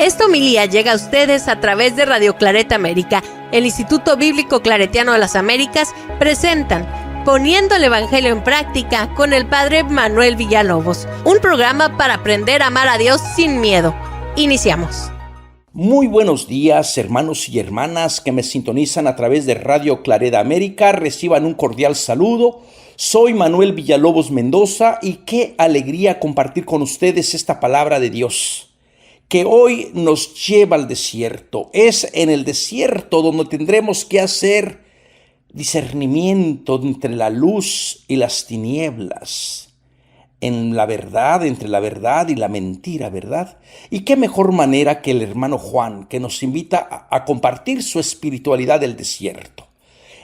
Esta homilía llega a ustedes a través de Radio Claret América. El Instituto Bíblico Claretiano de las Américas presentan Poniendo el Evangelio en Práctica con el Padre Manuel Villalobos, un programa para aprender a amar a Dios sin miedo. Iniciamos. Muy buenos días, hermanos y hermanas que me sintonizan a través de Radio Claret América. Reciban un cordial saludo. Soy Manuel Villalobos Mendoza y qué alegría compartir con ustedes esta palabra de Dios que hoy nos lleva al desierto. Es en el desierto donde tendremos que hacer discernimiento entre la luz y las tinieblas, en la verdad, entre la verdad y la mentira, ¿verdad? Y qué mejor manera que el hermano Juan, que nos invita a compartir su espiritualidad del desierto.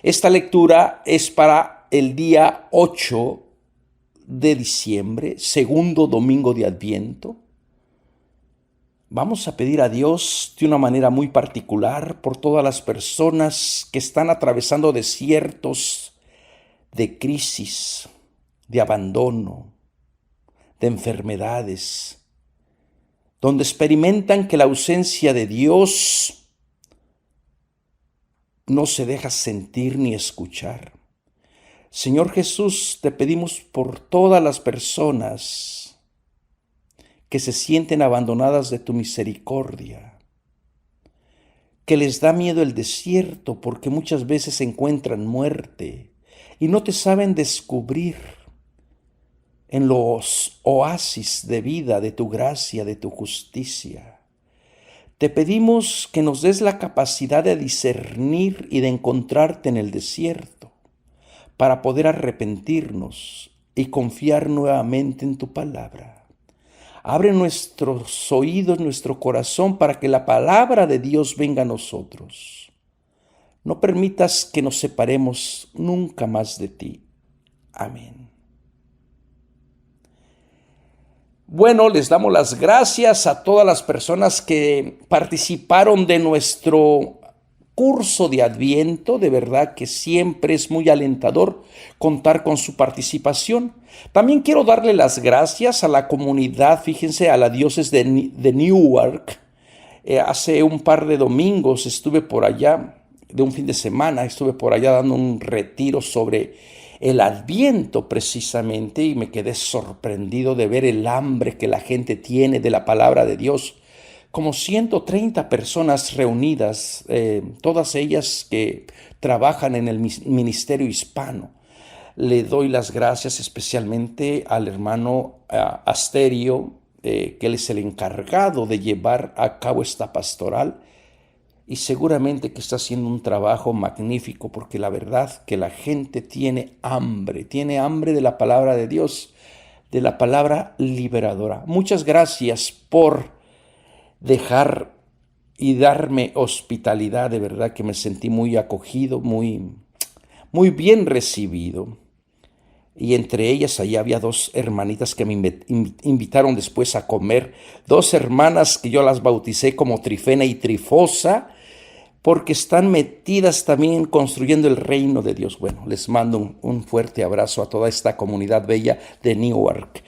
Esta lectura es para el día 8 de diciembre, segundo domingo de Adviento. Vamos a pedir a Dios de una manera muy particular por todas las personas que están atravesando desiertos de crisis, de abandono, de enfermedades, donde experimentan que la ausencia de Dios no se deja sentir ni escuchar. Señor Jesús, te pedimos por todas las personas que se sienten abandonadas de tu misericordia, que les da miedo el desierto porque muchas veces encuentran muerte y no te saben descubrir en los oasis de vida, de tu gracia, de tu justicia. Te pedimos que nos des la capacidad de discernir y de encontrarte en el desierto para poder arrepentirnos y confiar nuevamente en tu palabra. Abre nuestros oídos, nuestro corazón para que la palabra de Dios venga a nosotros. No permitas que nos separemos nunca más de ti. Amén. Bueno, les damos las gracias a todas las personas que participaron de nuestro curso de Adviento. De verdad que siempre es muy alentador contar con su participación. También quiero darle las gracias a la comunidad, fíjense, a la diócesis de Newark. Hace un par de domingos estuve por allá, de un fin de semana, estuve por allá dando un retiro sobre el Adviento precisamente y me quedé sorprendido de ver el hambre que la gente tiene de la palabra de Dios. Como 130 personas reunidas, todas ellas que trabajan en el ministerio hispano. Le doy las gracias especialmente al hermano Asterio, que él es el encargado de llevar a cabo esta pastoral y seguramente que está haciendo un trabajo magnífico porque la verdad que la gente tiene hambre de la palabra de Dios, de la palabra liberadora. Muchas gracias por dejar y darme hospitalidad, de verdad que me sentí muy acogido, muy bien recibido. Y entre ellas ahí había dos hermanitas que me invitaron después a comer, dos hermanas que yo las bauticé como Trifena y Trifosa, porque están metidas también construyendo el reino de Dios. Bueno, les mando un fuerte abrazo a toda esta comunidad bella de Newark.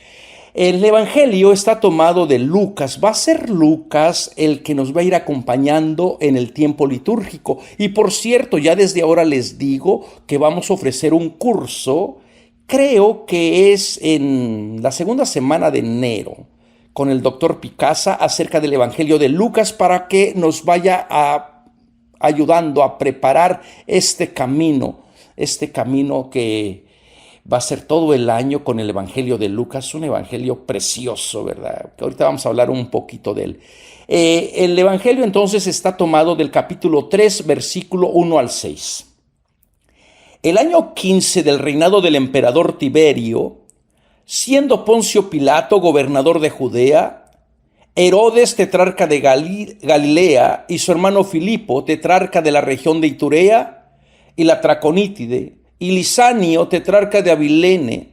El Evangelio está tomado de Lucas. Va a ser Lucas el que nos va a ir acompañando en el tiempo litúrgico. Y por cierto, ya desde ahora les digo que vamos a ofrecer un curso, creo que es en la segunda semana de enero, con el doctor Picasa acerca del Evangelio de Lucas para que nos vaya ayudando a preparar este camino que va a ser todo el año con el Evangelio de Lucas, un evangelio precioso, ¿verdad? Que ahorita vamos a hablar un poquito de él. El evangelio entonces está tomado del capítulo 3, versículo 1 al 6. El año 15 del reinado del emperador Tiberio, siendo Poncio Pilato gobernador de Judea, Herodes tetrarca de Galilea y su hermano Filipo tetrarca de la región de Iturea y la Traconítide, y Lisanio, tetrarca de Abilene,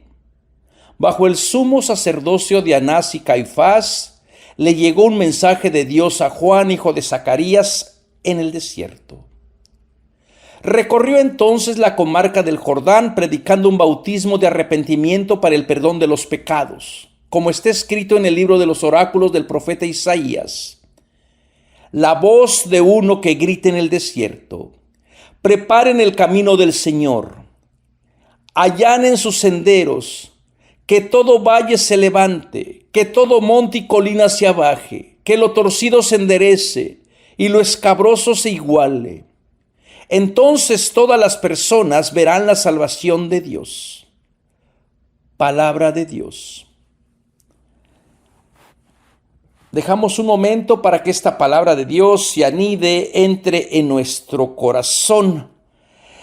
bajo el sumo sacerdocio de Anás y Caifás, le llegó un mensaje de Dios a Juan, hijo de Zacarías, en el desierto. Recorrió entonces la comarca del Jordán, predicando un bautismo de arrepentimiento para el perdón de los pecados, como está escrito en el libro de los oráculos del profeta Isaías. la voz de uno que grita en el desierto: preparen el camino del Señor, allanen sus senderos, que todo valle se levante, que todo monte y colina se abaje, que lo torcido se enderece y lo escabroso se iguale. Entonces todas las personas verán la salvación de Dios. Palabra de Dios. Dejamos un momento para que esta palabra de Dios se anide, entre en nuestro corazón.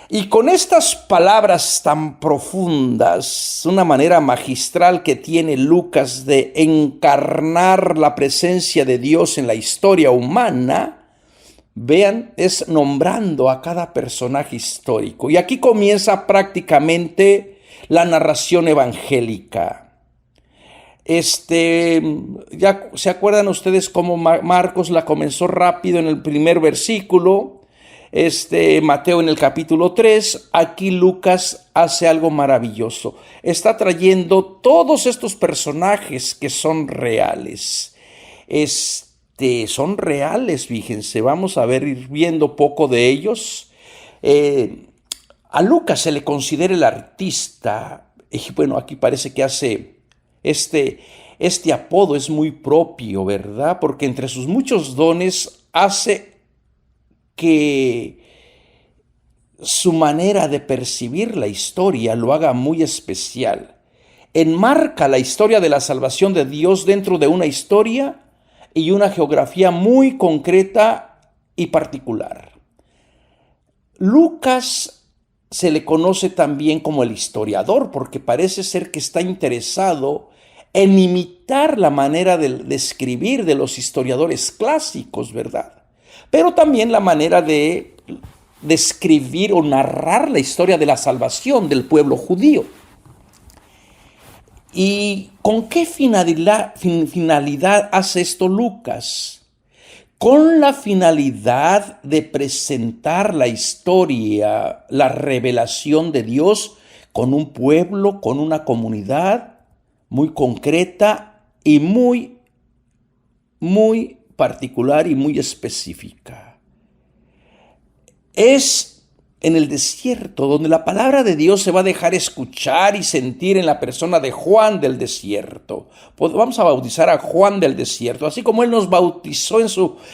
Y con estas palabras tan profundas, una manera magistral que tiene Lucas de encarnar la presencia de Dios en la historia humana, vean, es nombrando a cada personaje histórico. Y aquí comienza prácticamente la narración evangélica. Ya se acuerdan ustedes cómo Marcos la comenzó rápido en el primer versículo, Mateo en el capítulo 3, aquí Lucas hace algo maravilloso. Está trayendo todos estos personajes que son reales. Son reales, fíjense, vamos a ir viendo poco de ellos. A Lucas se le considera el artista, y bueno, aquí parece que hace este apodo es muy propio, ¿verdad? Porque entre sus muchos dones hace que su manera de percibir la historia lo haga muy especial. Enmarca la historia de la salvación de Dios dentro de una historia y una geografía muy concreta y particular. Lucas se le conoce también como el historiador, porque parece ser que está interesado en imitar la manera de escribir de los historiadores clásicos, ¿verdad? Pero también la manera de escribir o narrar la historia de la salvación del pueblo judío. ¿Y con qué finalidad hace esto Lucas? Con la finalidad de presentar la historia, la revelación de Dios con un pueblo, con una comunidad muy concreta y muy particular y muy específica. Es en el desierto donde la palabra de Dios se va a dejar escuchar y sentir en la persona de Juan del desierto. Pues vamos a bautizar a Juan del desierto. Así como él nos bautizó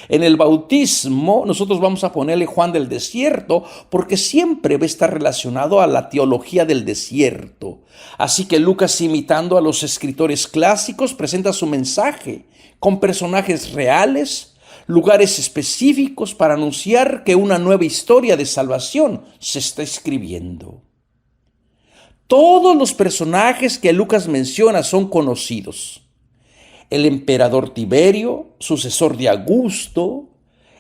en el bautismo, nosotros vamos a ponerle Juan del desierto, porque siempre va a estar relacionado a la teología del desierto. Así que Lucas, imitando a los escritores clásicos, presenta su mensaje con personajes reales, lugares específicos, para anunciar que una nueva historia de salvación se está escribiendo. Todos los personajes que Lucas menciona son conocidos. El emperador Tiberio, sucesor de Augusto,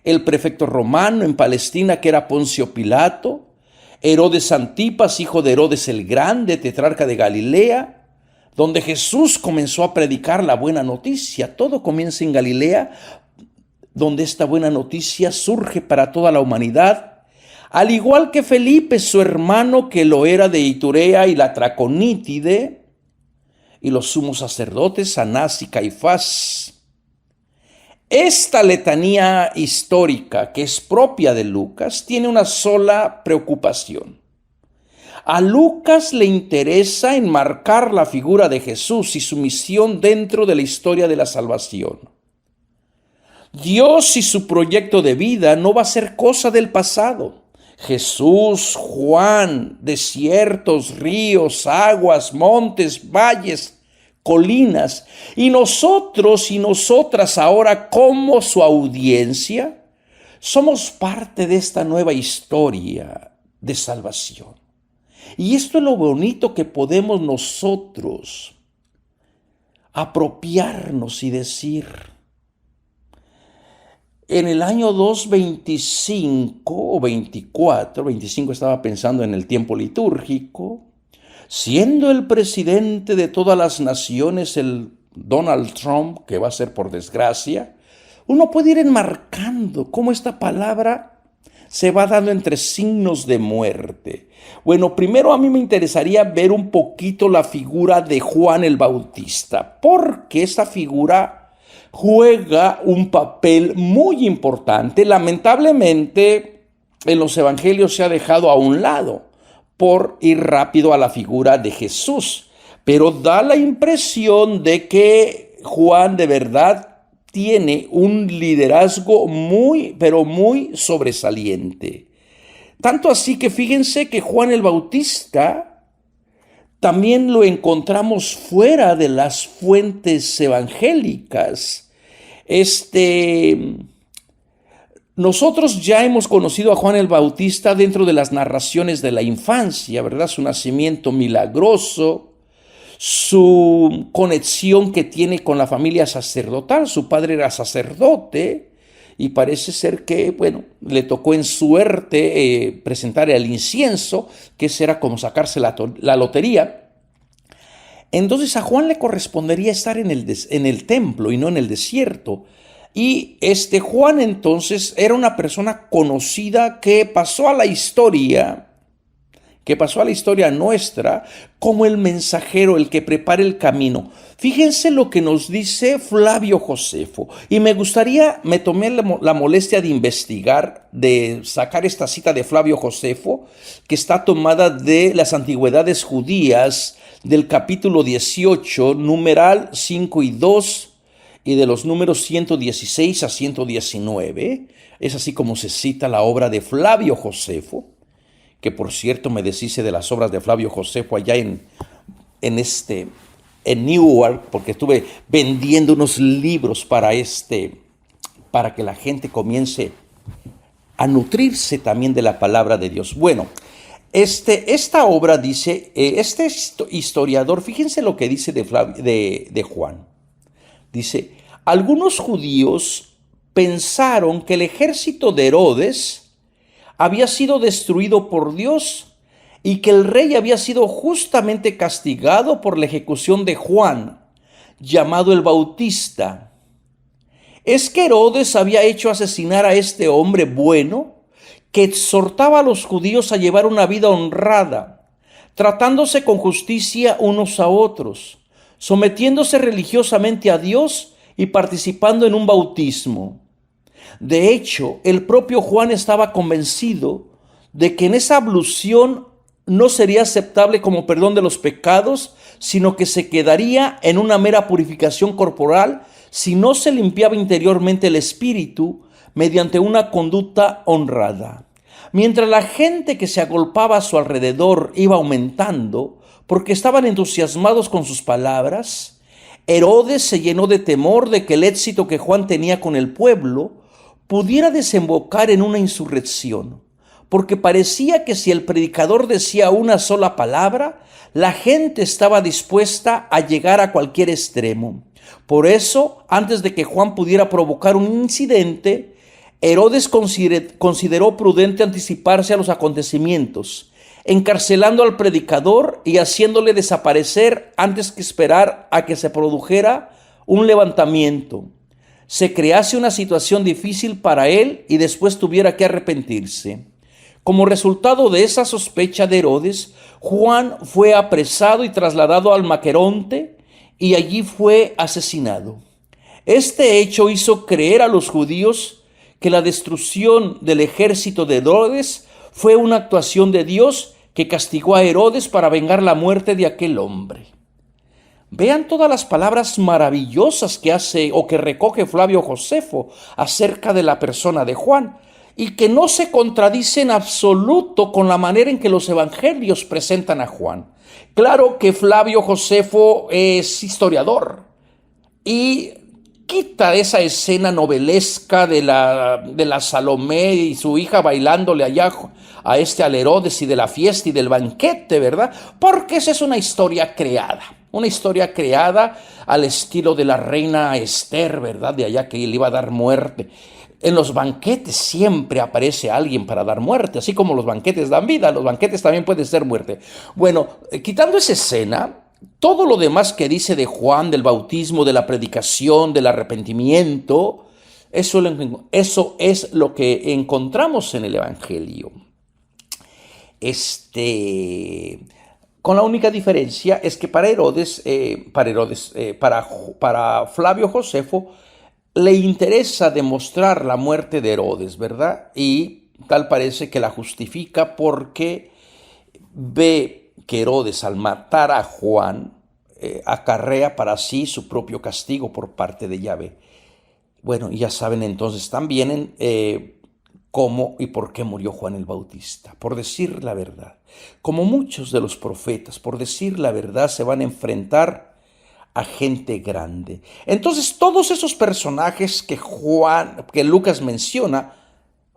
el prefecto romano en Palestina que era Poncio Pilato, Herodes Antipas, hijo de Herodes el Grande, tetrarca de Galilea, donde Jesús comenzó a predicar la buena noticia. Todo comienza en Galilea, donde esta buena noticia surge para toda la humanidad, al igual que Felipe, su hermano, que lo era de Iturea y la Traconítide, y los sumos sacerdotes Anás y Caifás. Esta letanía histórica, que es propia de Lucas, tiene una sola preocupación. A Lucas le interesa enmarcar la figura de Jesús y su misión dentro de la historia de la salvación. Dios y su proyecto de vida no va a ser cosa del pasado. Jesús, Juan, desiertos, ríos, aguas, montes, valles, colinas, y nosotros y nosotras ahora, como su audiencia, somos parte de esta nueva historia de salvación. Y esto es lo bonito que podemos nosotros apropiarnos y decir: en el año 225 o 24, 25 estaba pensando en el tiempo litúrgico, siendo el presidente de todas las naciones el Donald Trump, que va a ser por desgracia, uno puede ir enmarcando cómo esta palabra se va dando entre signos de muerte. Bueno, primero a mí me interesaría ver un poquito la figura de Juan el Bautista, porque esta figura juega un papel muy importante. Lamentablemente, en los evangelios se ha dejado a un lado por ir rápido a la figura de Jesús. Pero da la impresión de que Juan de verdad tiene un liderazgo muy, pero muy sobresaliente. Tanto así que fíjense que Juan el Bautista también lo encontramos fuera de las fuentes evangélicas. Nosotros ya hemos conocido a Juan el Bautista dentro de las narraciones de la infancia, ¿verdad? Su nacimiento milagroso, su conexión que tiene con la familia sacerdotal. Su padre era sacerdote y parece ser que, bueno, le tocó en suerte presentar el incienso, que ese era como sacarse la lotería. Entonces a Juan le correspondería estar en el templo y no en el desierto. Y Juan entonces era una persona conocida que pasó a la historia nuestra como el mensajero, el que prepara el camino. Fíjense lo que nos dice Flavio Josefo. Y me tomé la molestia de investigar, de sacar esta cita de Flavio Josefo, que está tomada de las Antigüedades Judías, del capítulo 18, numeral 5 y 2, y de los números 116 a 119. Es así como se cita la obra de Flavio Josefo, que por cierto me deshice de las obras de Flavio Josefo allá en Newark, porque estuve vendiendo unos libros para que la gente comience a nutrirse también de la palabra de Dios. Bueno, esta obra dice, historiador, fíjense lo que dice de Juan. Dice, algunos judíos pensaron que el ejército de Herodes había sido destruido por Dios y que el rey había sido justamente castigado por la ejecución de Juan, llamado el Bautista. ¿Es que Herodes había hecho asesinar a este hombre bueno que exhortaba a los judíos a llevar una vida honrada, tratándose con justicia unos a otros, sometiéndose religiosamente a Dios y participando en un bautismo? De hecho, el propio Juan estaba convencido de que en esa ablución no sería aceptable como perdón de los pecados, sino que se quedaría en una mera purificación corporal si no se limpiaba interiormente el espíritu mediante una conducta honrada. Mientras la gente que se agolpaba a su alrededor iba aumentando, porque estaban entusiasmados con sus palabras, Herodes se llenó de temor de que el éxito que Juan tenía con el pueblo pudiera desembocar en una insurrección, porque parecía que si el predicador decía una sola palabra, la gente estaba dispuesta a llegar a cualquier extremo. Por eso, antes de que Juan pudiera provocar un incidente, Herodes consideró prudente anticiparse a los acontecimientos, encarcelando al predicador y haciéndole desaparecer antes que esperar a que se produjera un levantamiento, se crease una situación difícil para él y después tuviera que arrepentirse. Como resultado de esa sospecha de Herodes, Juan fue apresado y trasladado al Maqueronte y allí fue asesinado. Este hecho hizo creer a los judíos que la destrucción del ejército de Herodes fue una actuación de Dios que castigó a Herodes para vengar la muerte de aquel hombre. Vean todas las palabras maravillosas que hace o que recoge Flavio Josefo acerca de la persona de Juan y que no se contradicen en absoluto con la manera en que los evangelios presentan a Juan. Claro que Flavio Josefo es historiador y quita esa escena novelesca de la Salomé y su hija bailándole allá al Herodes y de la fiesta y del banquete, ¿verdad? Porque esa es una historia creada al estilo de la reina Esther, ¿verdad? De allá que le iba a dar muerte. En los banquetes siempre aparece alguien para dar muerte, así como los banquetes dan vida, los banquetes también pueden ser muerte. Bueno, quitando esa escena, todo lo demás que dice de Juan, del bautismo, de la predicación, del arrepentimiento, eso es lo que encontramos en el Evangelio. Con la única diferencia es que para Flavio Josefo, le interesa demostrar la muerte de Herodes, ¿verdad? Y tal parece que la justifica porque ve que Herodes, al matar a Juan, acarrea para sí su propio castigo por parte de Yahvé. Bueno, ya saben entonces también cómo y por qué murió Juan el Bautista. Por decir la verdad. Como muchos de los profetas, por decir la verdad, se van a enfrentar a gente grande. Entonces, todos esos personajes que Lucas menciona,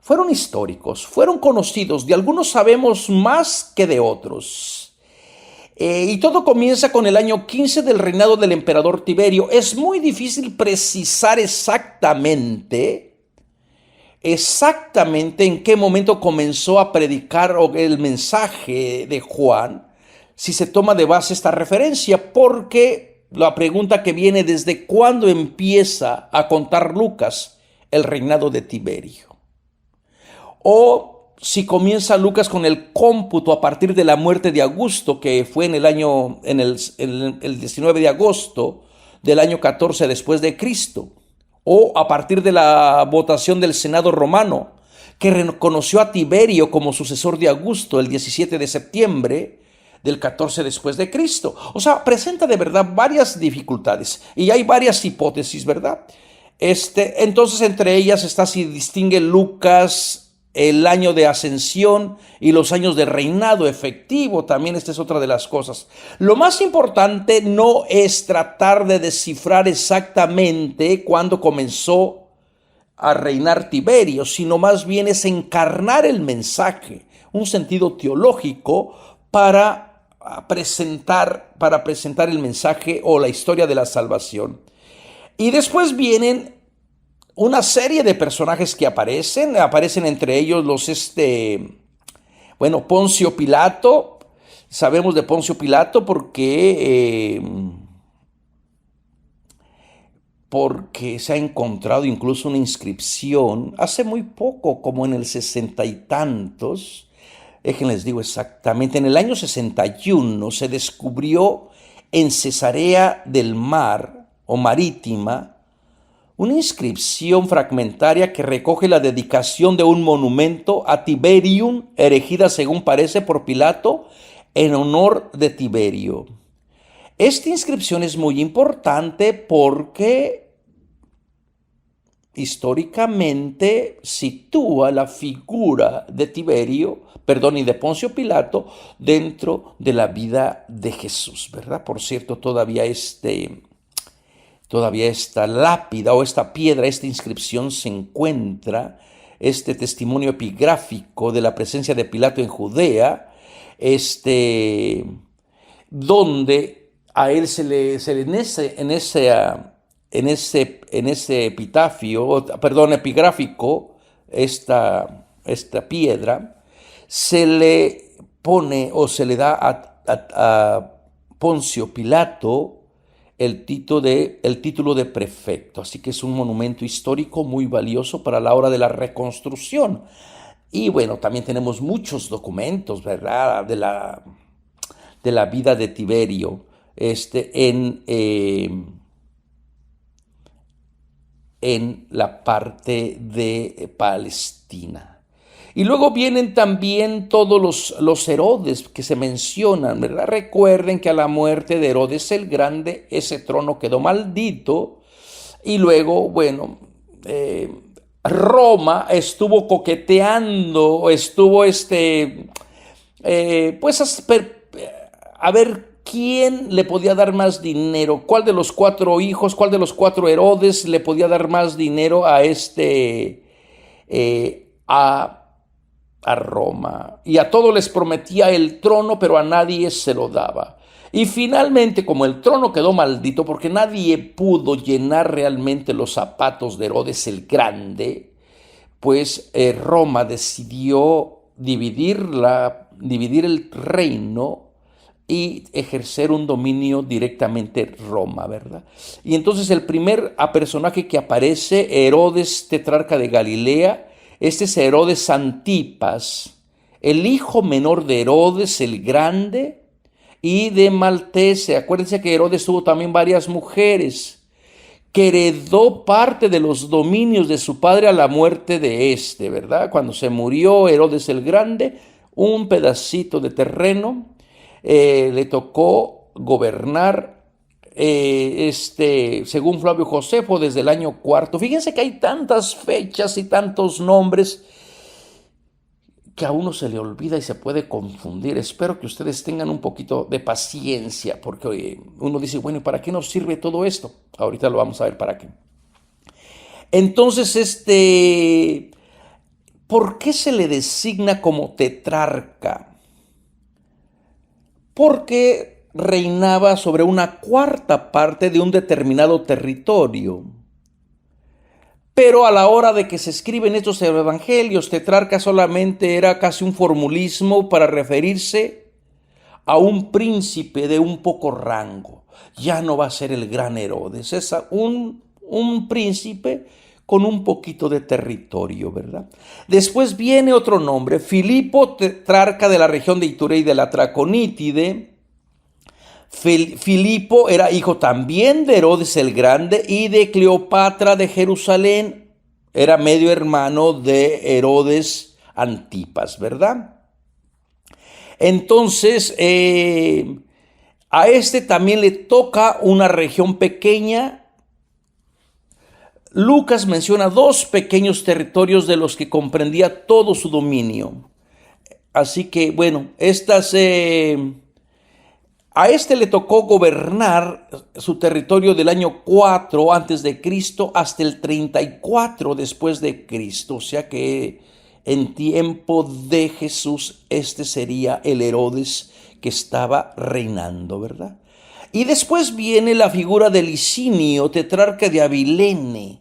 fueron históricos, fueron conocidos. De algunos sabemos más que de otros. Y todo comienza con el año 15 del reinado del emperador Tiberio. Es muy difícil precisar exactamente en qué momento comenzó a predicar el mensaje de Juan, si se toma de base esta referencia, porque la pregunta que viene: ¿desde cuándo empieza a contar Lucas el reinado de Tiberio? O si comienza Lucas con el cómputo a partir de la muerte de Augusto, que fue en el 19 de agosto del año 14 después de Cristo, o a partir de la votación del Senado romano, que reconoció a Tiberio como sucesor de Augusto el 17 de septiembre del 14 después de Cristo. O sea, presenta de verdad varias dificultades y hay varias hipótesis, ¿verdad? Entonces, entre ellas está si distingue Lucas el año de ascensión y los años de reinado efectivo. También esta es otra de las cosas. Lo más importante no es tratar de descifrar exactamente cuándo comenzó a reinar Tiberio, sino más bien es encarnar el mensaje, un sentido teológico para presentar el mensaje o la historia de la salvación. Y después vienen una serie de personajes que aparecen entre ellos Poncio Pilato. Sabemos de Poncio Pilato porque se ha encontrado incluso una inscripción hace muy poco, como en el 60 y tantos. Déjenles digo exactamente, en el año 61 se descubrió en Cesarea del Mar o Marítima una inscripción fragmentaria que recoge la dedicación de un monumento a Tiberium, erigida según parece por Pilato en honor de Tiberio. Esta inscripción es muy importante porque históricamente sitúa la figura de de Poncio Pilato dentro de la vida de Jesús, ¿verdad? Por cierto, todavía esta lápida o esta piedra, esta inscripción se encuentra, este testimonio epigráfico de la presencia de Pilato en Judea, donde a él en ese epigráfico, esta piedra, se le pone o se le da a Poncio Pilato el título de prefecto. Así que es un monumento histórico muy valioso para la hora de la reconstrucción. Y bueno, también tenemos muchos documentos, ¿verdad?, de la vida de Tiberio en la parte de Palestina. Y luego vienen también todos los Herodes que se mencionan, ¿verdad? Recuerden que a la muerte de Herodes el Grande, ese trono quedó maldito. Y luego, Roma estuvo coqueteando, a ver quién le podía dar más dinero, cuál de los 4 hijos, cuál de los 4 Herodes le podía dar más dinero a Roma. Y a todos les prometía el trono, pero a nadie se lo daba. Y finalmente, como el trono quedó maldito, porque nadie pudo llenar realmente los zapatos de Herodes el Grande, pues Roma decidió dividir el reino y ejercer un dominio directamente Roma, ¿verdad? Y entonces el primer personaje que aparece, Herodes, tetrarca de Galilea. Este es Herodes Antipas, el hijo menor de Herodes el Grande y de Maltese. Acuérdense que Herodes tuvo también varias mujeres que heredó parte de los dominios de su padre a la muerte de este, ¿verdad? Cuando se murió Herodes el Grande, un pedacito de terreno le tocó gobernar, según Flavio Josefo, desde el año cuarto. Fíjense que hay tantas fechas y tantos nombres que a uno se le olvida y se puede confundir. Espero que ustedes tengan un poquito de paciencia, porque uno dice, bueno, ¿y para qué nos sirve todo esto? Ahorita lo vamos a ver para qué. Entonces, ¿por qué se le designa como tetrarca? Porque reinaba sobre una cuarta parte de un determinado territorio. Pero a la hora de que se escriben estos evangelios, tetrarca solamente era casi un formulismo para referirse a un príncipe de un poco rango. Ya no va a ser el gran Herodes, es un príncipe con un poquito de territorio, ¿verdad? Después viene otro nombre, Filipo, tetrarca de la región de Iturea y de la Traconítide. Filipo era hijo también de Herodes el Grande y de Cleopatra de Jerusalén. Era medio hermano de Herodes Antipas, ¿verdad? Entonces, a este también le toca una región pequeña. Lucas menciona 2 pequeños territorios de los que comprendía todo su dominio. Así que, bueno, a este le tocó gobernar su territorio del año 4 antes de Cristo hasta el 34 después de Cristo. O sea que en tiempo de Jesús este sería el Herodes que estaba reinando, ¿verdad? Y después viene la figura de Licinio, tetrarca de Abilene.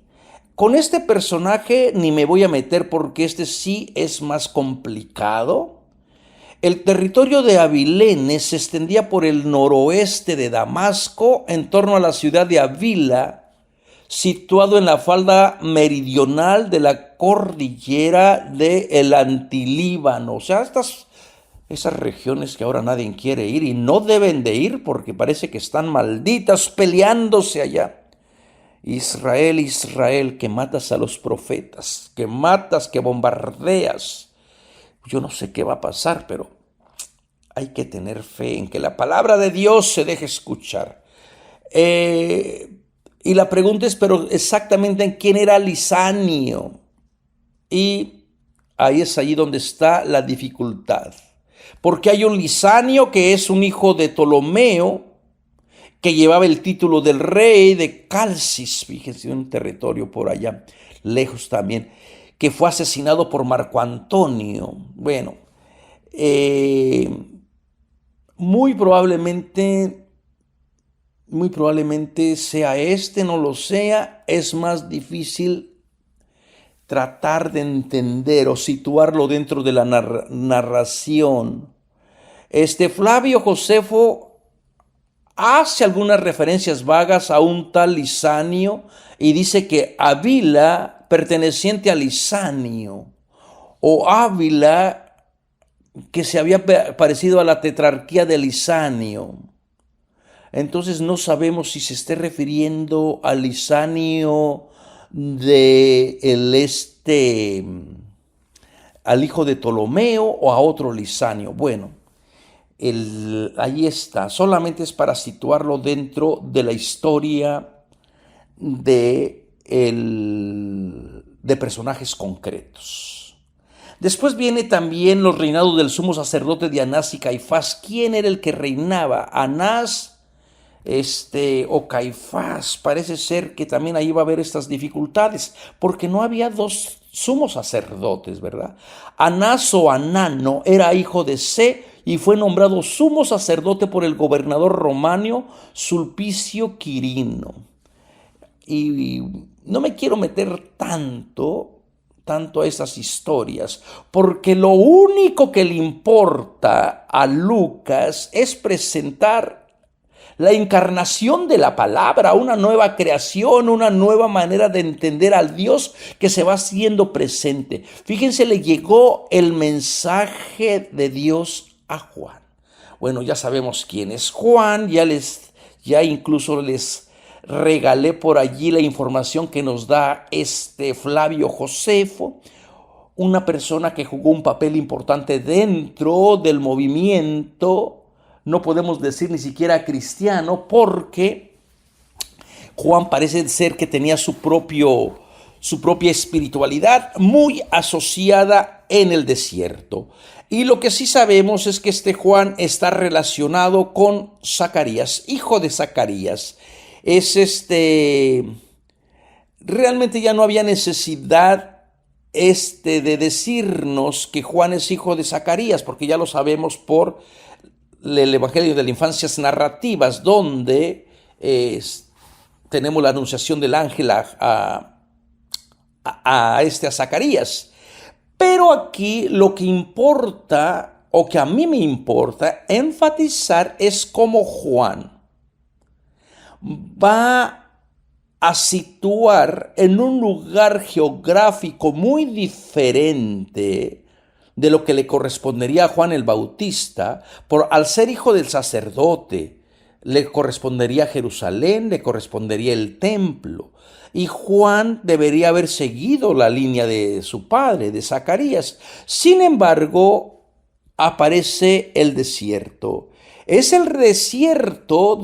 Con este personaje ni me voy a meter porque este sí es más complicado. El territorio de Abilene se extendía por el noroeste de Damasco, en torno a la ciudad de Avila, situado en la falda meridional de la cordillera del Antilíbano. O sea, esas regiones que ahora nadie quiere ir y no deben de ir porque parece que están malditas peleándose allá. Israel, Israel, que matas a los profetas, que matas, que bombardeas. Yo no sé qué va a pasar, pero hay que tener fe en que la palabra de Dios se deje escuchar. Y la pregunta es, pero exactamente en quién era Lisanio. Y ahí es allí donde está la dificultad. Porque hay un Lisanio que es un hijo de Ptolomeo, que llevaba el título del rey de Calcis, fíjense, un territorio por allá, lejos también, que fue asesinado por Marco Antonio. Bueno, muy probablemente sea no lo sea. Es más difícil tratar de entender o situarlo dentro de la narración. Flavio Josefo hace algunas referencias vagas a un tal Lisanio y dice que Avila, perteneciente a Lisanio, o Ávila, que se había parecido a la tetrarquía de Lisanio. Entonces no sabemos si se esté refiriendo a Lisanio al hijo de Ptolomeo o a otro Lisanio. Bueno, ahí está, solamente es para situarlo dentro de la historia de personajes concretos. Después viene también los reinados del sumo sacerdote de Anás y Caifás. ¿Quién era el que reinaba? Anás o Caifás. Parece ser que también ahí va a haber estas dificultades, porque no había 2 sumos sacerdotes, ¿verdad? Anás o Anano era hijo de Se y fue nombrado sumo sacerdote por el gobernador romano Sulpicio Quirino. Y no me quiero meter tanto a esas historias, porque lo único que le importa a Lucas es presentar la encarnación de la palabra, una nueva creación, una nueva manera de entender al Dios que se va haciendo presente. Fíjense, le llegó el mensaje de Dios a Juan. Bueno, ya sabemos quién es Juan, ya incluso les regalé por allí la información que nos da Flavio Josefo, una persona que jugó un papel importante dentro del movimiento, no podemos decir ni siquiera cristiano, porque Juan parece ser que tenía su propia espiritualidad muy asociada en el desierto. Y lo que sí sabemos es que este Juan está relacionado con Zacarías, hijo de Zacarías. Realmente ya no había necesidad de decirnos que Juan es hijo de Zacarías, porque ya lo sabemos por el Evangelio de las Infancias Narrativas, donde tenemos la anunciación del ángel a Zacarías. Pero aquí lo que importa, o que a mí me importa enfatizar, es cómo Juan va a situar en un lugar geográfico muy diferente de lo que le correspondería a Juan el Bautista. Al ser hijo del sacerdote, le correspondería Jerusalén, le correspondería el templo. Y Juan debería haber seguido la línea de su padre, de Zacarías. Sin embargo, aparece el desierto. Es el desierto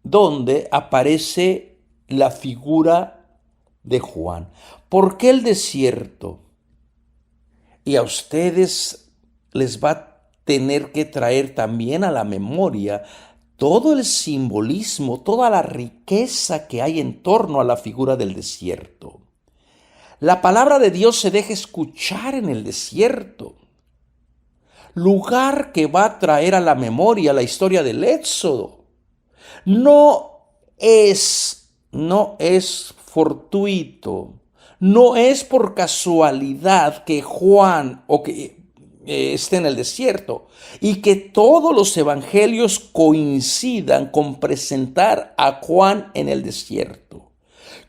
donde aparece la figura de Juan. ¿Por qué el desierto? Y a ustedes les va a tener que traer también a la memoria todo el simbolismo, toda la riqueza que hay en torno a la figura del desierto. La palabra de Dios se deja escuchar en el desierto, lugar que va a traer a la memoria la historia del Éxodo. No es fortuito, no es por casualidad que Juan esté en el desierto y que todos los evangelios coincidan con presentar a Juan en el desierto.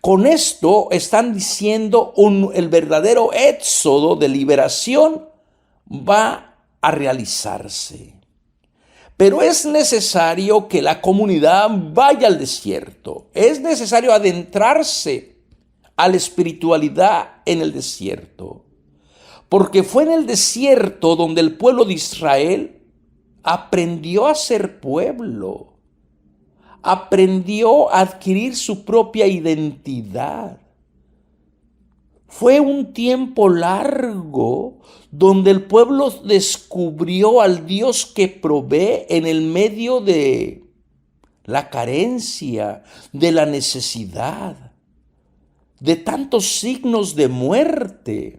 Con esto están diciendo el verdadero éxodo de liberación va a realizarse. Pero es necesario que la comunidad vaya al desierto. Es necesario adentrarse a la espiritualidad en el desierto. Porque fue en el desierto donde el pueblo de Israel aprendió a ser pueblo, aprendió a adquirir su propia identidad. Fue un tiempo largo donde el pueblo descubrió al Dios que provee en el medio de la carencia, de la necesidad, de tantos signos de muerte.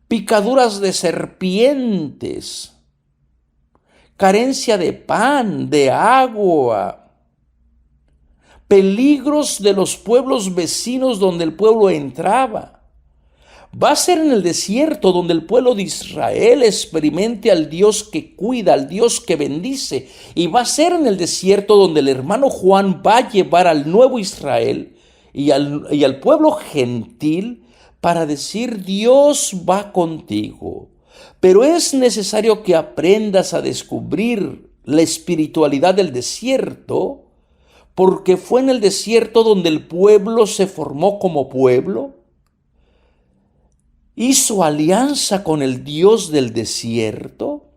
Picaduras de serpientes, carencia de pan, de agua, peligros de los pueblos vecinos donde el pueblo entraba. Va a ser en el desierto donde el pueblo de Israel experimente al Dios que cuida, al Dios que bendice. Y va a ser en el desierto donde el hermano Juan va a llevar al nuevo Israel y al pueblo gentil para decir: Dios va contigo. Pero es necesario que aprendas a descubrir la espiritualidad del desierto, porque fue en el desierto donde el pueblo se formó como pueblo, hizo alianza con el Dios del desierto.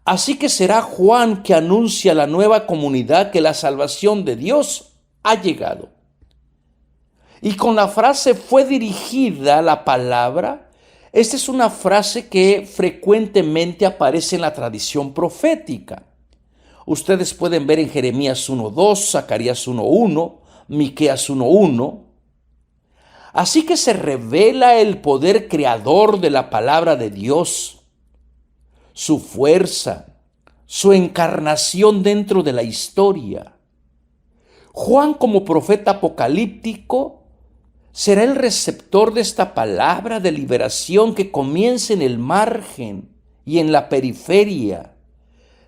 Así que será Juan que anuncia a la nueva comunidad que la salvación de Dios ha llegado. Y con la frase "fue dirigida la palabra", esta es una frase que frecuentemente aparece en la tradición profética. Ustedes pueden ver en Jeremías 1:2, Zacarías 1:1, Miqueas 1:1. Así que se revela el poder creador de la palabra de Dios, su fuerza, su encarnación dentro de la historia. Juan, como profeta apocalíptico, será el receptor de esta palabra de liberación que comienza en el margen y en la periferia,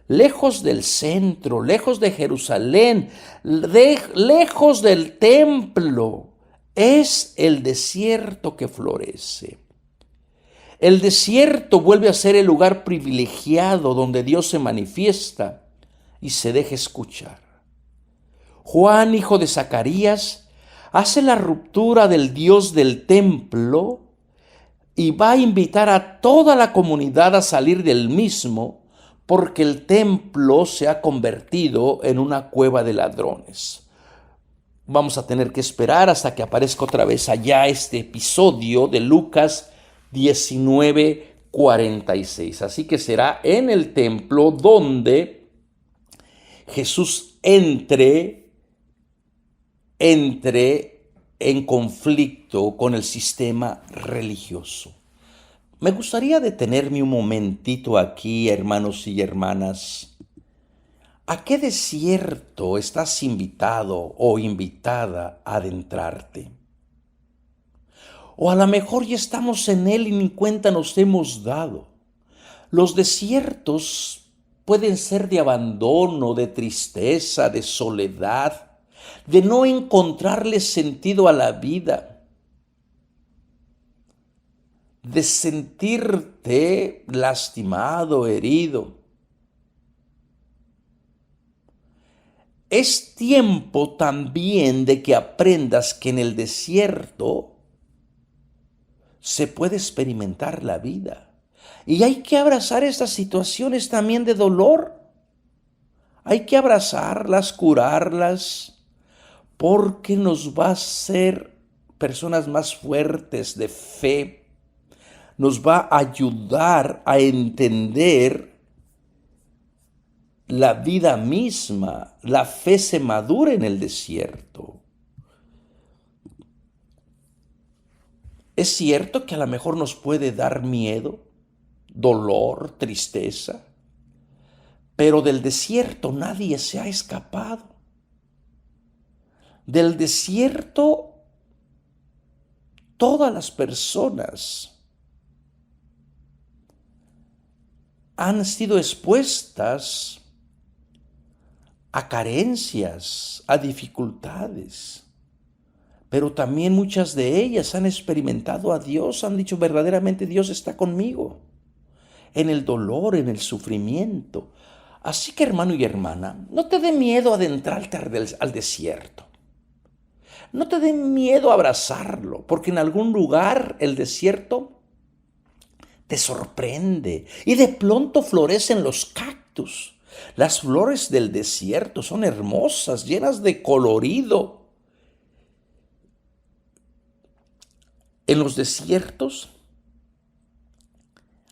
lejos del centro, lejos de Jerusalén, lejos del templo. Es el desierto que florece. El desierto vuelve a ser el lugar privilegiado donde Dios se manifiesta y se deja escuchar. Juan, hijo de Zacarías, hace la ruptura del Dios del templo y va a invitar a toda la comunidad a salir del mismo, porque el templo se ha convertido en una cueva de ladrones. Vamos a tener que esperar hasta que aparezca otra vez allá este episodio de Lucas 19:46. Así que será en el templo donde Jesús entre en conflicto con el sistema religioso. Me gustaría detenerme un momentito aquí, hermanos y hermanas. ¿A qué desierto estás invitado o invitada a adentrarte? O a lo mejor ya estamos en él y ni cuenta nos hemos dado. Los desiertos pueden ser de abandono, de tristeza, de soledad, de no encontrarle sentido a la vida, de sentirte lastimado, herido. Es tiempo también de que aprendas que en el desierto se puede experimentar la vida. Y hay que abrazar estas situaciones también de dolor. Hay que abrazarlas, curarlas, porque nos va a hacer personas más fuertes de fe. Nos va a ayudar a entender la vida misma. La fe se madura en el desierto. Es cierto que a lo mejor nos puede dar miedo, dolor, tristeza, pero del desierto nadie se ha escapado. Del desierto todas las personas han sido expuestas a carencias, a dificultades. Pero también muchas de ellas han experimentado a Dios, han dicho verdaderamente Dios está conmigo, en el dolor, en el sufrimiento. Así que hermano y hermana, no te dé miedo adentrarte al desierto. No te dé miedo abrazarlo, porque en algún lugar el desierto te sorprende y de pronto florecen los cactus. Las flores del desierto son hermosas, llenas de colorido. En los desiertos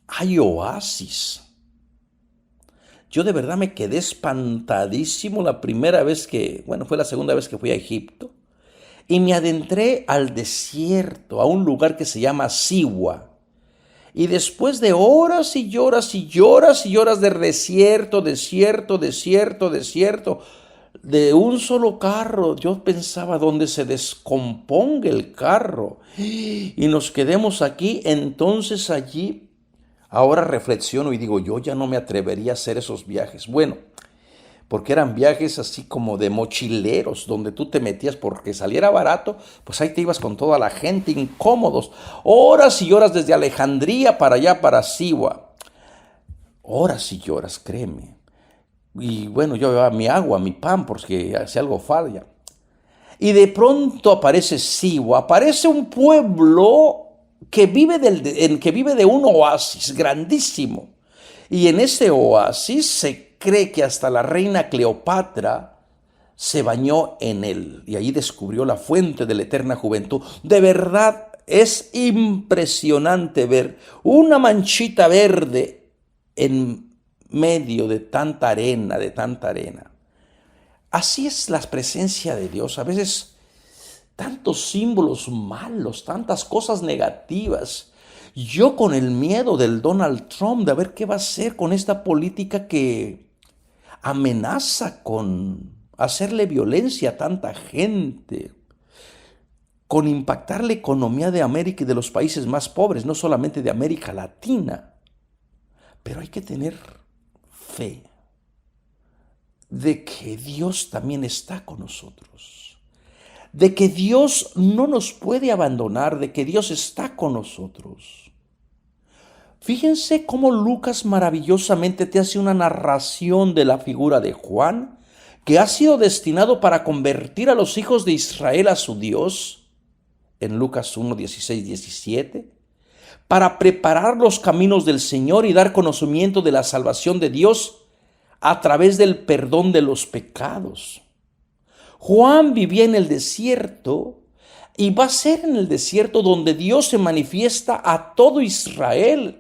hay oasis. Yo de verdad me quedé espantadísimo la primera vez fue la segunda vez que fui a Egipto. Y me adentré al desierto, a un lugar que se llama Siwa. Y después de horas y horas y horas y horas de desierto, de un solo carro, yo pensaba donde se descomponga el carro y nos quedemos aquí, entonces allí, ahora reflexiono y digo, yo ya no me atrevería a hacer esos viajes. Bueno, porque eran viajes así como de mochileros, donde tú te metías porque saliera barato, pues ahí te ibas con toda la gente, incómodos, horas y horas desde Alejandría para allá, para Siwa, horas y horas, créeme. Y bueno, yo llevaba mi agua, mi pan, porque si algo falla. Y de pronto aparece Siwa, aparece un pueblo que vive de un oasis grandísimo. Y en ese oasis se cree que hasta la reina Cleopatra se bañó en él. Y ahí descubrió la fuente de la eterna juventud. De verdad es impresionante ver una manchita verde en medio de tanta arena, Así es la presencia de Dios. A veces tantos símbolos malos, tantas cosas negativas. Yo con el miedo del Donald Trump de ver qué va a hacer con esta política que amenaza con hacerle violencia a tanta gente, con impactar la economía de América y de los países más pobres, no solamente de América Latina. Pero hay que tener fe de que Dios también está con nosotros, de que Dios no nos puede abandonar, de que Dios está con nosotros. Fíjense cómo Lucas maravillosamente te hace una narración de la figura de Juan, que ha sido destinado para convertir a los hijos de Israel a su Dios, en Lucas 1, 16, 17, para preparar los caminos del Señor y dar conocimiento de la salvación de Dios a través del perdón de los pecados. Juan vivía en el desierto y va a ser en el desierto donde Dios se manifiesta a todo Israel,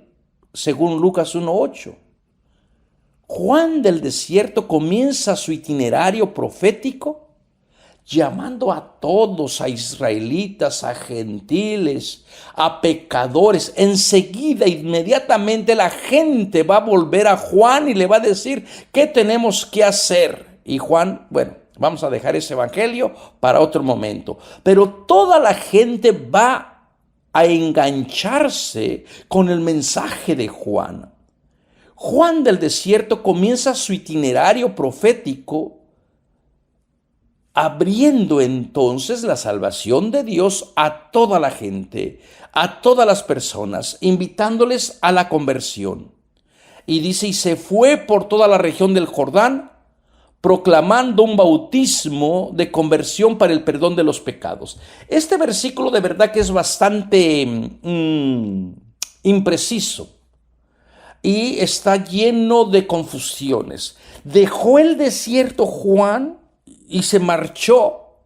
según Lucas 1:8. Juan del desierto comienza su itinerario profético llamando a todos, a israelitas, a gentiles, a pecadores. Enseguida, inmediatamente la gente va a volver a Juan y le va a decir qué tenemos que hacer. Y Juan, bueno, vamos a dejar ese evangelio para otro momento. Pero toda la gente va a engancharse con el mensaje de Juan. Juan del desierto comienza su itinerario profético abriendo entonces la salvación de Dios a toda la gente, a todas las personas, invitándoles a la conversión. Y dice, y se fue por toda la región del Jordán, proclamando un bautismo de conversión para el perdón de los pecados. Este versículo de verdad que es bastante impreciso y está lleno de confusiones. Dejó el desierto Juan y se marchó.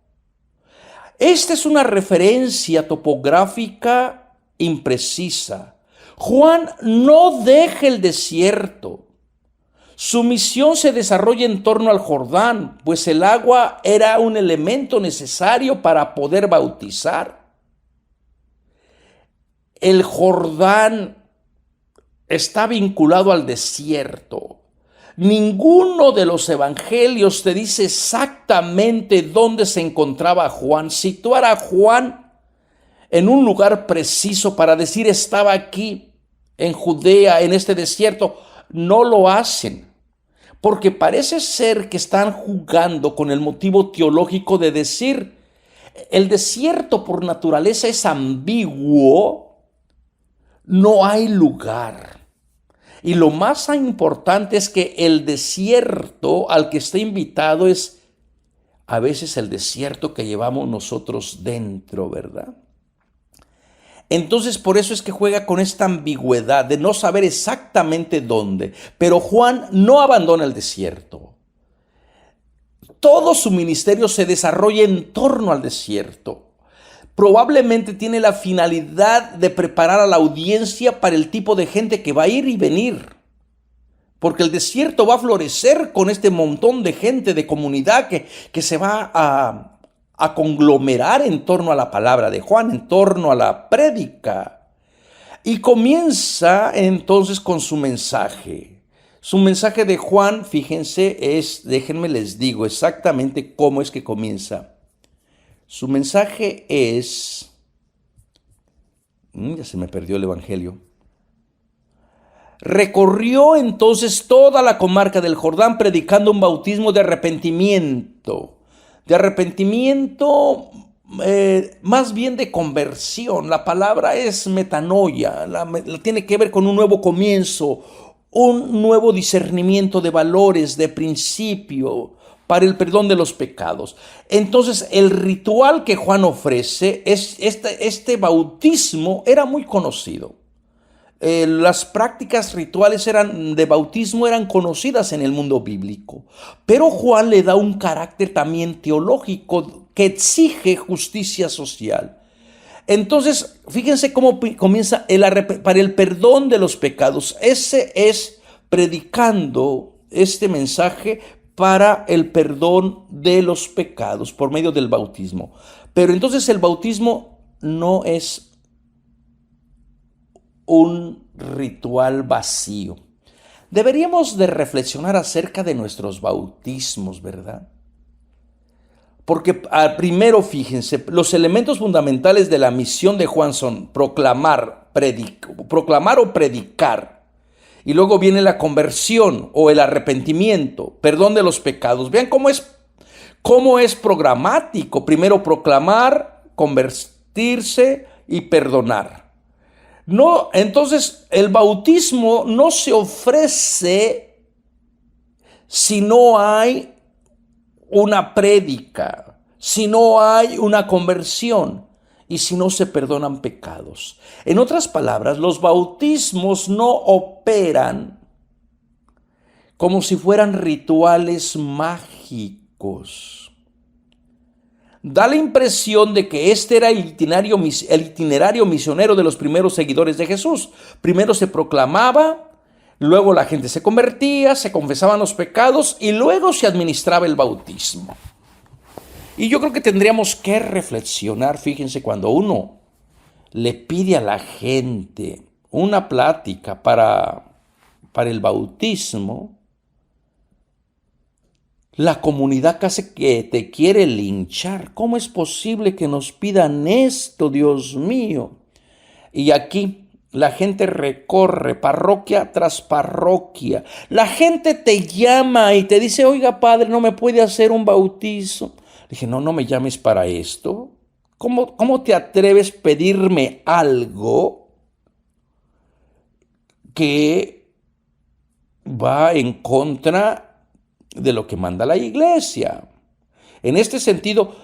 Esta es una referencia topográfica imprecisa. Juan no deja el desierto. Su misión se desarrolla en torno al Jordán, pues el agua era un elemento necesario para poder bautizar. El Jordán está vinculado al desierto. Ninguno de los evangelios te dice exactamente dónde se encontraba Juan. Situar a Juan en un lugar preciso para decir estaba aquí, en Judea, en este desierto, no lo hacen. Porque parece ser que están jugando con el motivo teológico de decir el desierto por naturaleza es ambiguo, no hay lugar. Y lo más importante es que el desierto al que está invitado es a veces el desierto que llevamos nosotros dentro, ¿verdad? Entonces por eso es que juega con esta ambigüedad de no saber exactamente dónde. Pero Juan no abandona el desierto. Todo su ministerio se desarrolla en torno al desierto. Probablemente tiene la finalidad de preparar a la audiencia para el tipo de gente que va a ir y venir. Porque el desierto va a florecer con este montón de gente, de comunidad que se va a conglomerar en torno a la palabra de Juan, en torno a la prédica. Y comienza entonces con su mensaje. Su mensaje de Juan, fíjense, déjenme les digo exactamente cómo es que comienza. Su mensaje es, ya se me perdió el evangelio. Recorrió entonces toda la comarca del Jordán predicando un bautismo de arrepentimiento. Más bien de conversión. La palabra es metanoia, tiene que ver con un nuevo comienzo, un nuevo discernimiento de valores, de principio, para el perdón de los pecados. Entonces, el ritual que Juan ofrece, este bautismo era muy conocido. Las prácticas rituales de bautismo eran conocidas en el mundo bíblico, pero Juan le da un carácter también teológico que exige justicia social. Entonces, fíjense cómo comienza para el perdón de los pecados. Ese es predicando este mensaje para el perdón de los pecados por medio del bautismo. Pero entonces el bautismo no es un ritual vacío. Deberíamos de reflexionar acerca de nuestros bautismos, ¿verdad? Porque primero, fíjense, los elementos fundamentales de la misión de Juan son proclamar o predicar. Y luego viene la conversión o el arrepentimiento, perdón de los pecados. Vean cómo es programático. Primero proclamar, convertirse y perdonar. No, entonces el bautismo no se ofrece si no hay una prédica, si no hay una conversión y si no se perdonan pecados. En otras palabras, los bautismos no operan como si fueran rituales mágicos. Da la impresión de que este era el itinerario misionero de los primeros seguidores de Jesús. Primero se proclamaba, luego la gente se convertía, se confesaban los pecados y luego se administraba el bautismo. Y yo creo que tendríamos que reflexionar, fíjense, cuando uno le pide a la gente una plática para el bautismo, la comunidad casi que te quiere linchar. ¿Cómo es posible que nos pidan esto, Dios mío? Y aquí la gente recorre parroquia tras parroquia. La gente te llama y te dice, oiga, padre, ¿no me puede hacer un bautizo? Le dije, no me llames para esto. ¿Cómo te atreves a pedirme algo que va en contra de lo que manda la iglesia? En este sentido,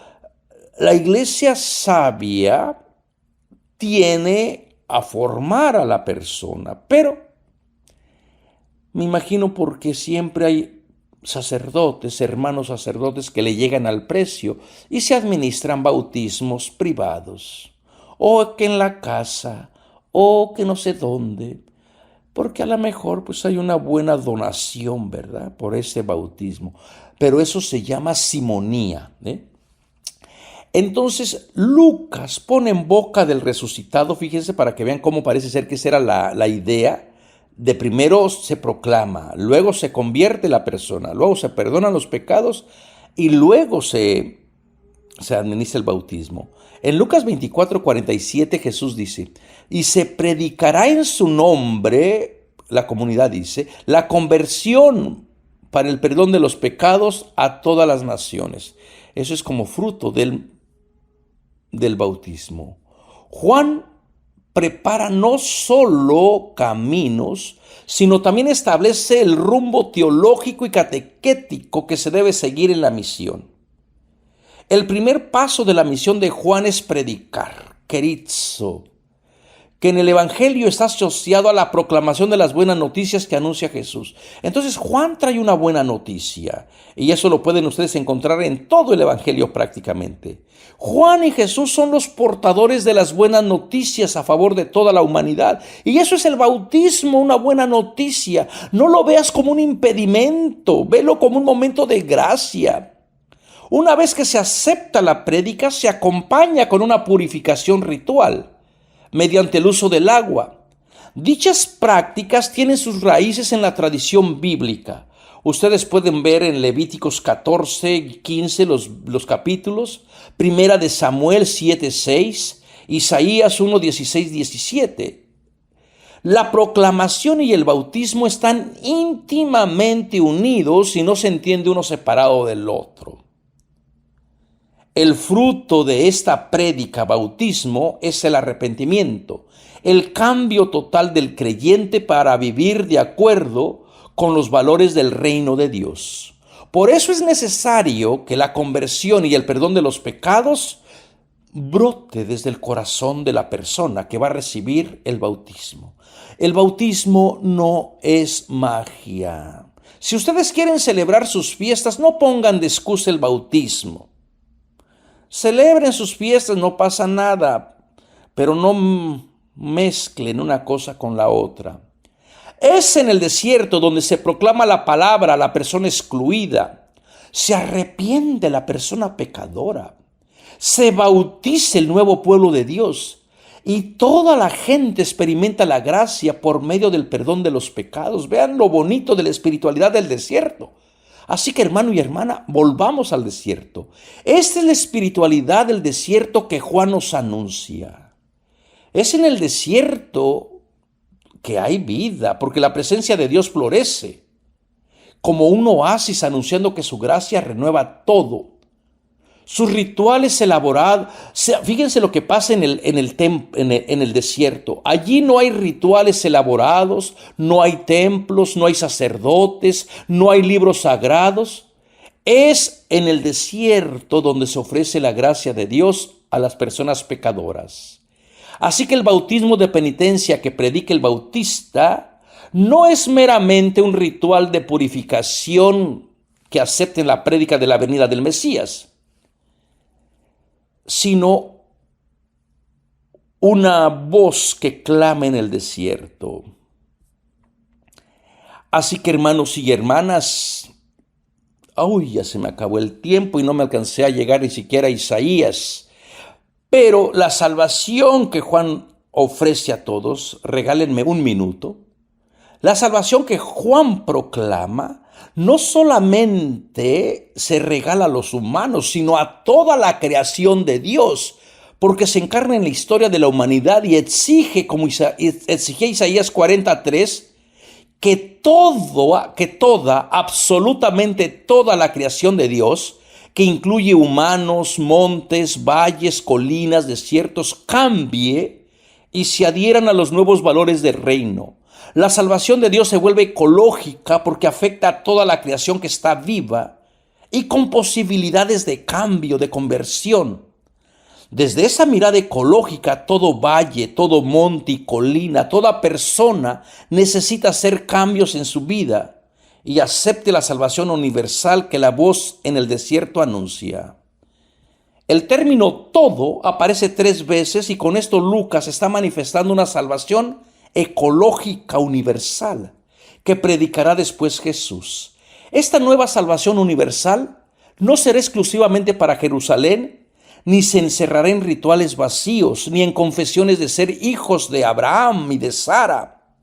la iglesia sabia tiene a formar a la persona, pero me imagino porque siempre hay sacerdotes, hermanos sacerdotes que le llegan al precio y se administran bautismos privados, o que en la casa, o que no sé dónde, porque a lo mejor pues hay una buena donación, ¿verdad?, por ese bautismo, pero eso se llama simonía, Entonces Lucas pone en boca del resucitado, fíjense para que vean cómo parece ser que esa era la idea, de primero se proclama, luego se convierte la persona, luego se perdonan los pecados y luego se administra el bautismo. En Lucas 24:47 Jesús dice, y se predicará en su nombre, la comunidad dice, la conversión para el perdón de los pecados a todas las naciones. Eso es como fruto del bautismo. Juan prepara no solo caminos, sino también establece el rumbo teológico y catequético que se debe seguir en la misión. El primer paso de la misión de Juan es predicar, querizo, que en el Evangelio está asociado a la proclamación de las buenas noticias que anuncia Jesús. Entonces Juan trae una buena noticia, y eso lo pueden ustedes encontrar en todo el Evangelio prácticamente. Juan y Jesús son los portadores de las buenas noticias a favor de toda la humanidad, y eso es el bautismo, una buena noticia. No lo veas como un impedimento, velo como un momento de gracia. Una vez que se acepta la prédica, se acompaña con una purificación ritual mediante el uso del agua. Dichas prácticas tienen sus raíces en la tradición bíblica. Ustedes pueden ver en Levíticos 14 y 15 los capítulos, Primera de Samuel 7:6, Isaías 1:16-17. La proclamación y el bautismo están íntimamente unidos y no se entiende uno separado del otro. El fruto de esta prédica bautismo es el arrepentimiento, el cambio total del creyente para vivir de acuerdo con los valores del reino de Dios. Por eso es necesario que la conversión y el perdón de los pecados brote desde el corazón de la persona que va a recibir el bautismo. El bautismo no es magia. Si ustedes quieren celebrar sus fiestas, no pongan de excusa el bautismo. Celebren sus fiestas, no pasa nada, pero no mezclen una cosa con la otra. Es en el desierto donde se proclama la palabra a la persona excluida. Se arrepiente la persona pecadora. Se bautiza el nuevo pueblo de Dios. Y toda la gente experimenta la gracia por medio del perdón de los pecados. Vean lo bonito de la espiritualidad del desierto. Así que, hermano y hermana, volvamos al desierto. Esta es la espiritualidad del desierto que Juan nos anuncia. Es en el desierto que hay vida, porque la presencia de Dios florece como un oasis anunciando que su gracia renueva todo. sus rituales elaborados. Fíjense lo que pasa en el desierto. Allí no hay rituales elaborados, no hay templos, no hay sacerdotes, no hay libros sagrados. Es en el desierto donde se ofrece la gracia de Dios a las personas pecadoras. Así que el bautismo de penitencia que predica el bautista no es meramente un ritual de purificación que acepten la prédica de la venida del Mesías, sino una voz que clama en el desierto. Así que, hermanos y hermanas, ya se me acabó el tiempo y no me alcancé a llegar ni siquiera a Isaías. Pero la salvación que Juan ofrece a todos, regálenme un minuto, la salvación que Juan proclama no solamente se regala a los humanos, sino a toda la creación de Dios, porque se encarna en la historia de la humanidad y exige, como exigía Isaías 43, absolutamente toda la creación de Dios, que incluye humanos, montes, valles, colinas, desiertos, cambie y se adhieran a los nuevos valores del reino. La salvación de Dios se vuelve ecológica porque afecta a toda la creación que está viva y con posibilidades de cambio, de conversión. Desde esa mirada ecológica, todo valle, todo monte y colina, toda persona necesita hacer cambios en su vida y acepte la salvación universal que la voz en el desierto anuncia. El término todo aparece 3 veces y con esto Lucas está manifestando una salvación ecológica universal que predicará después Jesús. Esta nueva salvación universal no será exclusivamente para Jerusalén, ni se encerrará en rituales vacíos, ni en confesiones de ser hijos de Abraham y de Sara.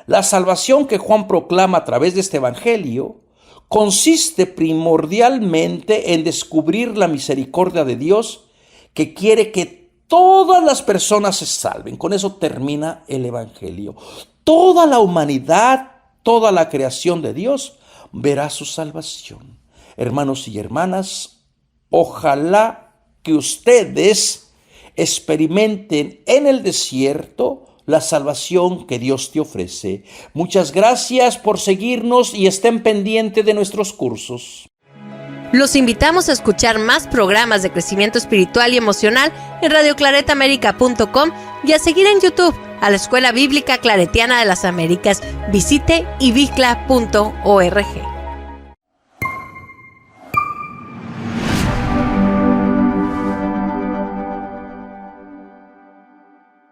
La salvación que Juan proclama a través de este evangelio consiste primordialmente en descubrir la misericordia de Dios que quiere que todas las personas se salven. Con eso termina el evangelio. Toda la humanidad, toda la creación de Dios verá su salvación. Hermanos y hermanas, ojalá que ustedes experimenten en el desierto la salvación que Dios te ofrece. Muchas gracias por seguirnos y estén pendientes de nuestros cursos. Los invitamos a escuchar más programas de crecimiento espiritual y emocional en radioclaretamerica.com y a seguir en YouTube a la Escuela Bíblica Claretiana de las Américas. Visite ibicla.org.